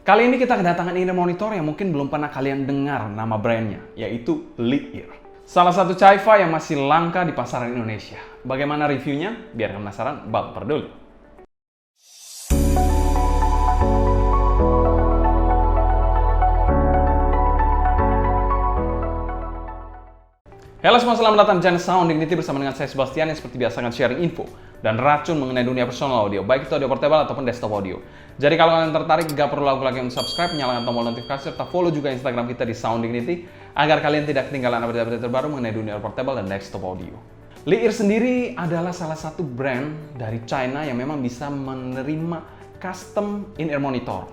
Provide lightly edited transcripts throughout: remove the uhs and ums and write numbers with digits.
Kali ini kita kedatangan inner monitor yang mungkin belum pernah kalian dengar nama brandnya, yaitu Liir. Salah satu Chi-Fi yang masih langka di pasaran Indonesia. Bagaimana reviewnya? Biar kalian penasaran, bumper dulu. Halo semua, selamat datang di channel Sound Dignity bersama dengan saya Sebastian yang seperti biasa akan sharing info dan racun mengenai dunia personal audio, baik itu audio portable ataupun desktop audio. Jadi kalau kalian tertarik, gak perlu lagu lagi untuk subscribe, nyalakan tombol notifikasi, serta follow juga Instagram kita di Sound Dignity agar kalian tidak ketinggalan update-update terbaru mengenai dunia portable dan desktop audio. Liir sendiri adalah salah satu brand dari China yang memang bisa menerima custom in-ear monitor.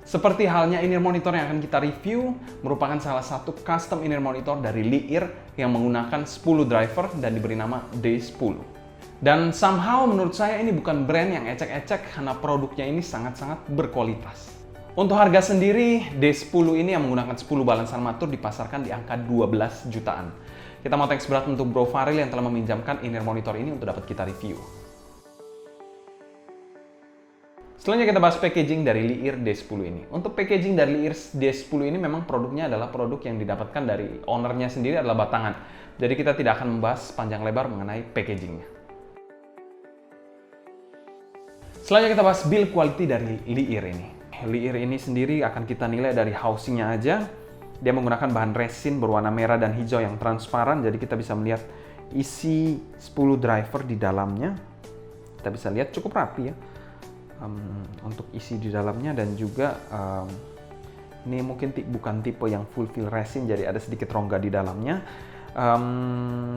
Seperti halnya in-ear monitor yang akan kita review, merupakan salah satu custom in-ear monitor dari Liir yang menggunakan 10 driver dan diberi nama D10. Dan somehow menurut saya ini bukan brand yang ecek-ecek karena produknya ini sangat-sangat berkualitas. Untuk harga sendiri, D10 ini yang menggunakan 10 balance armatur dipasarkan di angka 12 jutaan. Kita mau thanks berat untuk Bro Faril yang telah meminjamkan in-ear monitor ini untuk dapat kita review. Selanjutnya kita bahas packaging dari Liir D10 ini. Untuk packaging dari Liir D10 ini memang produknya adalah produk yang didapatkan dari ownernya sendiri adalah batangan. Jadi kita tidak akan membahas panjang lebar mengenai packagingnya. Selanjutnya kita bahas build quality dari Liir ini. Liir ini sendiri akan kita nilai dari housingnya aja. Dia menggunakan bahan resin berwarna merah dan hijau yang transparan. Jadi kita bisa melihat isi 10 driver di dalamnya. Kita bisa lihat cukup rapi ya. Untuk isi di dalamnya dan juga ini mungkin bukan tipe yang full fill resin, jadi ada sedikit rongga di dalamnya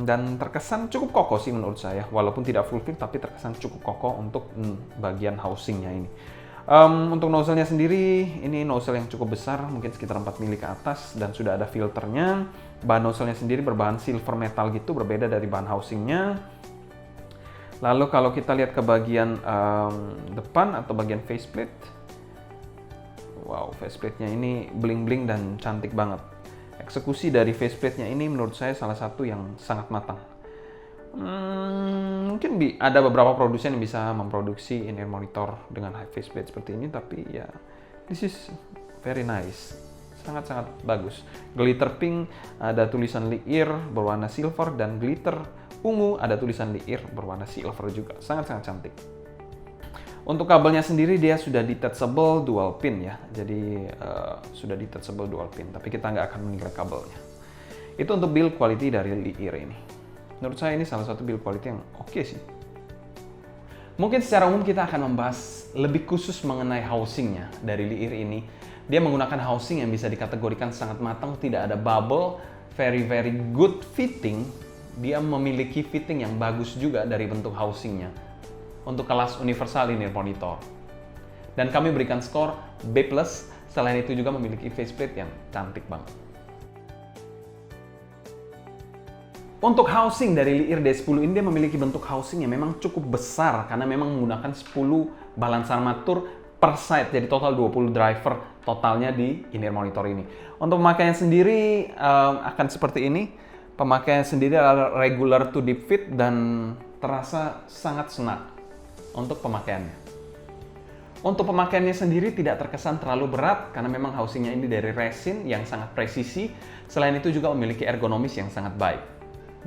dan terkesan cukup kokoh sih menurut saya, walaupun tidak full fill tapi terkesan cukup kokoh untuk bagian housingnya ini. Untuk nozzle-nya sendiri, ini nozzle yang cukup besar, mungkin sekitar 4 mili ke atas dan sudah ada filternya. Bahan nozzle-nya sendiri berbahan silver metal gitu, berbeda dari bahan housingnya. Lalu kalau kita lihat ke bagian depan atau bagian faceplate, wow, faceplate-nya ini bling-bling dan cantik banget. Eksekusi dari faceplate-nya ini menurut saya salah satu yang sangat matang. Mungkin ada beberapa produsen yang bisa memproduksi in-ear monitor dengan high faceplate seperti ini, tapi ya, this is very nice. Sangat-sangat bagus. Glitter pink, ada tulisan Liir berwarna silver, dan glitter ungu ada tulisan Liir berwarna silver juga. Sangat-sangat cantik. Untuk kabelnya sendiri dia sudah detachable dual pin ya. Jadi sudah detachable dual pin, tapi kita nggak akan menilai kabelnya. Itu untuk build quality dari Liir ini. Menurut saya ini salah satu build quality yang oke sih. Mungkin secara umum kita akan membahas lebih khusus mengenai housingnya dari Liir ini. Dia menggunakan housing yang bisa dikategorikan sangat matang, tidak ada bubble, very good fitting. Dia memiliki fitting yang bagus juga dari bentuk housingnya untuk kelas universal in-ear monitor. Dan kami berikan skor B+, selain itu juga memiliki faceplate yang cantik banget. Untuk housing dari Liir D10 ini dia memiliki bentuk housing yang memang cukup besar karena memang menggunakan 10 balance armatur per side, jadi total 20 driver totalnya di in-ear monitor ini. Untuk pemakaian sendiri akan seperti ini. Pemakaian sendiri adalah regular to deep fit dan terasa sangat senang untuk pemakaiannya. Untuk pemakaiannya sendiri tidak terkesan terlalu berat karena memang housingnya ini dari resin yang sangat presisi. Selain itu juga memiliki ergonomis yang sangat baik.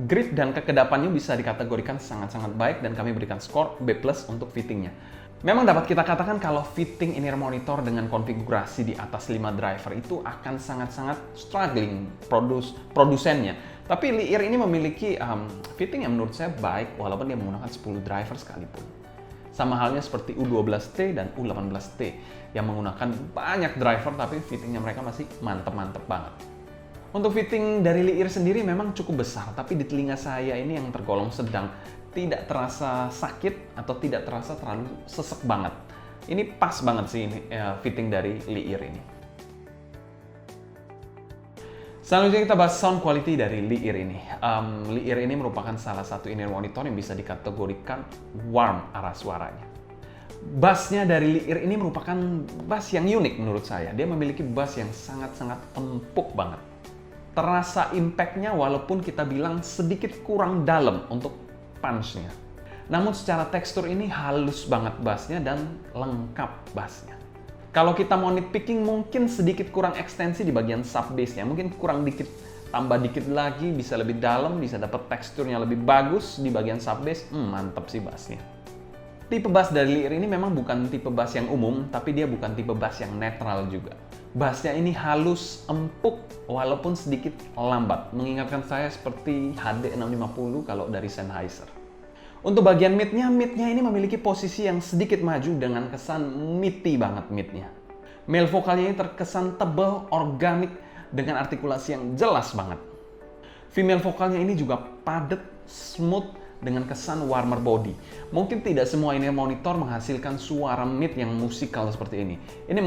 Grip dan kekedapannya bisa dikategorikan sangat-sangat baik dan kami berikan skor B+ untuk fittingnya. Memang dapat kita katakan kalau fitting in-ear monitor dengan konfigurasi di atas 5 driver itu akan sangat-sangat struggling produsennya. Tapi Liir ini memiliki fitting yang menurut saya baik walaupun dia menggunakan 10 driver sekalipun. Sama halnya seperti U12T dan U18T yang menggunakan banyak driver tapi fittingnya mereka masih mantep-mantep banget. Untuk fitting dari Liir sendiri memang cukup besar, tapi di telinga saya ini yang tergolong sedang, tidak terasa sakit atau tidak terasa terlalu sesek banget. Ini pas banget sih ini, fitting dari Liir ini. Selanjutnya kita bahas sound quality dari Liir ini. Liir ini merupakan salah satu in-ear monitor yang bisa dikategorikan warm arah suaranya. Bassnya dari Liir ini merupakan bass yang unik menurut saya. Dia memiliki bass yang sangat-sangat empuk banget. Terasa impact-nya walaupun kita bilang sedikit kurang dalam untuk punch-nya. Namun secara tekstur ini halus banget bassnya dan lengkap bassnya. Kalau kita mau nitpicking, mungkin sedikit kurang ekstensi di bagian sub bass-nya. Mungkin kurang dikit, tambah dikit lagi, bisa lebih dalam, bisa dapat teksturnya lebih bagus di bagian sub bass. Mantap sih bassnya. Tipe bass dari Liir ini memang bukan tipe bass yang umum, tapi dia bukan tipe bass yang netral juga. Bassnya ini halus, empuk, walaupun sedikit lambat. Mengingatkan saya seperti HD650 kalau dari Sennheiser. Untuk bagian midnya ini memiliki posisi yang sedikit maju dengan kesan meaty banget midnya. Male vokalnya ini terkesan tebal, organik, dengan artikulasi yang jelas banget. Female vokalnya ini juga padat, smooth, dengan kesan warmer body. Mungkin tidak semua in-ear monitor menghasilkan suara mid yang musikal seperti ini. Ini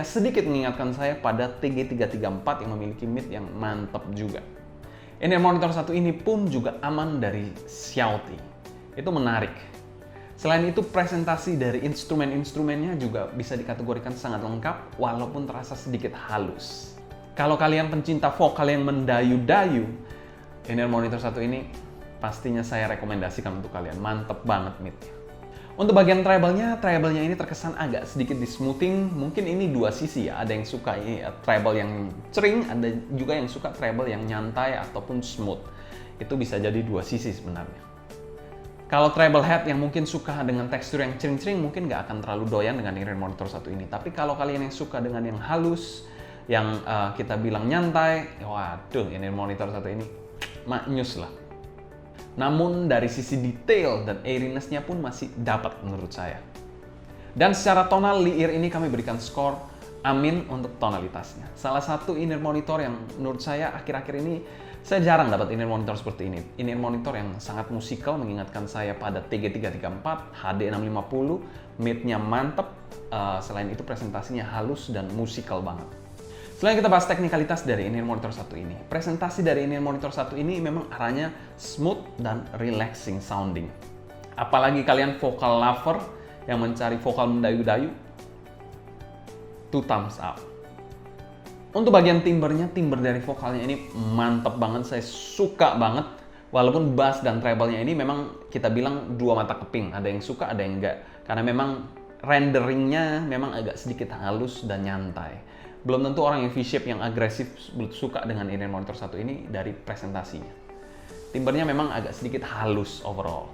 sedikit mengingatkan saya pada TG334 yang memiliki mid yang mantap juga. In-ear monitor satu ini pun juga aman dari shouty. Itu menarik. Selain itu, presentasi dari instrumen-instrumennya juga bisa dikategorikan sangat lengkap walaupun terasa sedikit halus. Kalau kalian pencinta vokal yang mendayu-dayu, in-ear monitor satu ini pastinya saya rekomendasikan untuk kalian. Mantep banget midnya. Untuk bagian treble-nya ini terkesan agak sedikit di smoothing. Mungkin ini dua sisi ya. Ada yang suka treble yang cering, ada juga yang suka treble yang nyantai ataupun smooth. Itu bisa jadi dua sisi sebenarnya. Kalau treble head yang mungkin suka dengan tekstur yang cering-cering mungkin nggak akan terlalu doyan dengan in-ear monitor satu ini. Tapi kalau kalian yang suka dengan yang halus, yang kita bilang nyantai, waduh, in-ear monitor satu ini maknyus lah. Namun dari sisi detail dan airiness-nya pun masih dapat menurut saya. Dan secara tonal, Liir ini kami berikan skor amin untuk tonalitasnya. Salah satu in-ear monitor yang menurut saya akhir-akhir ini saya jarang dapat in-ear monitor seperti ini. In-ear monitor yang sangat musikal mengingatkan saya pada TG334, HD650, mid-nya mantep, selain itu presentasinya halus dan musikal banget. Selain kita bahas teknikalitas dari in-ear monitor satu ini, presentasi dari in-ear monitor satu ini memang arahnya smooth dan relaxing sounding. Apalagi kalian vokal lover yang mencari vokal mendayu-dayu, 2 thumbs up. Untuk bagian timber dari vokalnya ini mantap banget, saya suka banget. Walaupun bass dan treble-nya ini memang kita bilang dua mata keping, ada yang suka, ada yang enggak. Karena memang renderingnya memang agak sedikit halus dan nyantai. Belum tentu orang yang V-shape yang agresif suka dengan in-ear monitor satu ini dari presentasinya. Timbernya memang agak sedikit halus overall.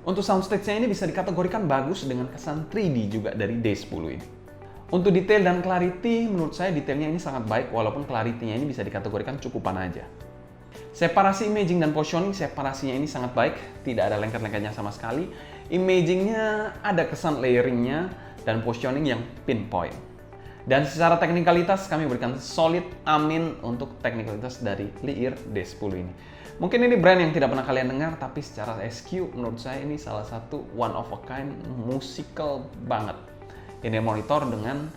Untuk soundstage-nya ini bisa dikategorikan bagus dengan kesan 3D juga dari D10 ini. Untuk detail dan clarity, menurut saya detailnya ini sangat baik walaupun clarity-nya ini bisa dikategorikan cukupan aja. Separasi imaging dan positioning, separasinya ini sangat baik, tidak ada lengket-lengketnya sama sekali. Imagingnya ada kesan layering-nya dan positioning yang pinpoint. Dan secara teknikalitas kami berikan solid amin untuk teknikalitas dari Liir D10 ini. Mungkin ini brand yang tidak pernah kalian dengar, tapi secara SQ menurut saya ini salah satu one of a kind, musikal banget. In-ear monitor dengan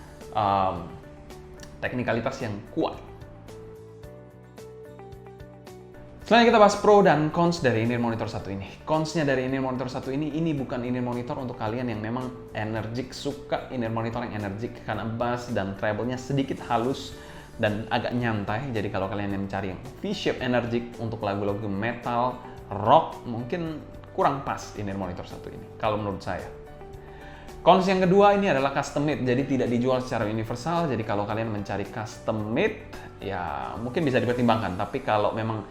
teknikalitas yang kuat. Selanjutnya kita bahas pro dan cons dari in-ear monitor satu ini. Cons-nya dari in-ear monitor satu ini bukan in-ear monitor untuk kalian yang memang energik, suka in-ear monitor yang energik karena bass dan treble-nya sedikit halus dan agak nyantai. Jadi kalau kalian yang mencari yang V-shape energik untuk lagu-lagu metal, rock, mungkin kurang pas in-ear monitor satu ini kalau menurut saya. Cons yang kedua ini adalah custom made, jadi tidak dijual secara universal. Jadi kalau kalian mencari custom made, ya mungkin bisa dipertimbangkan. Tapi kalau memang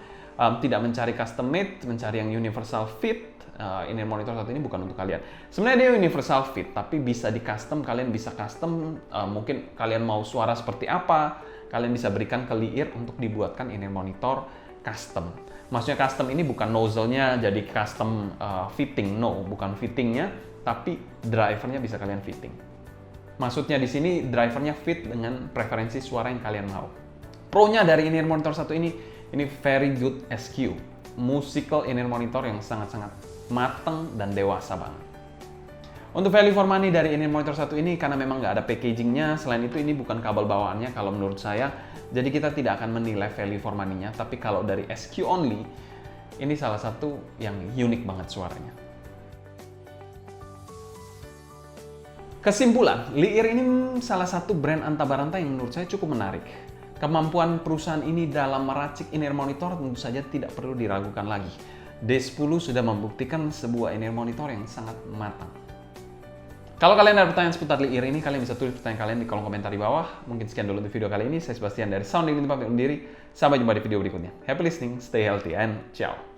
tidak mencari custom made, mencari yang universal fit, in-ear monitor satu ini bukan untuk kalian. Sebenarnya dia universal fit, tapi bisa di custom. Kalian bisa custom, mungkin kalian mau suara seperti apa, kalian bisa berikan ke Liir untuk dibuatkan in-ear monitor custom. Maksudnya custom ini bukan nozzle-nya jadi custom fitting, no, bukan fittingnya. Tapi drivernya bisa kalian fitting. Maksudnya di sini drivernya fit dengan preferensi suara yang kalian mau. Pro-nya dari in-ear monitor satu ini very good SQ. Musical in-ear monitor yang sangat-sangat mateng dan dewasa banget. Untuk value for money dari in-ear monitor satu ini karena memang nggak ada packagingnya, selain itu ini bukan kabel bawaannya kalau menurut saya. Jadi kita tidak akan menilai value for money-nya, tapi kalau dari SQ only, ini salah satu yang unik banget suaranya. Kesimpulan, Liir ini salah satu brand antabaranta yang menurut saya cukup menarik. Kemampuan perusahaan ini dalam meracik in-ear monitor tentu saja tidak perlu diragukan lagi. D10 sudah membuktikan sebuah in-ear monitor yang sangat matang. Kalau kalian ada pertanyaan seputar Liir ini, kalian bisa tulis pertanyaan kalian di kolom komentar di bawah. Mungkin sekian dulu untuk video kali ini. Saya Sebastian dari Sounding Lini pamit undur diri. Sampai jumpa di video berikutnya. Happy listening, stay healthy, and ciao.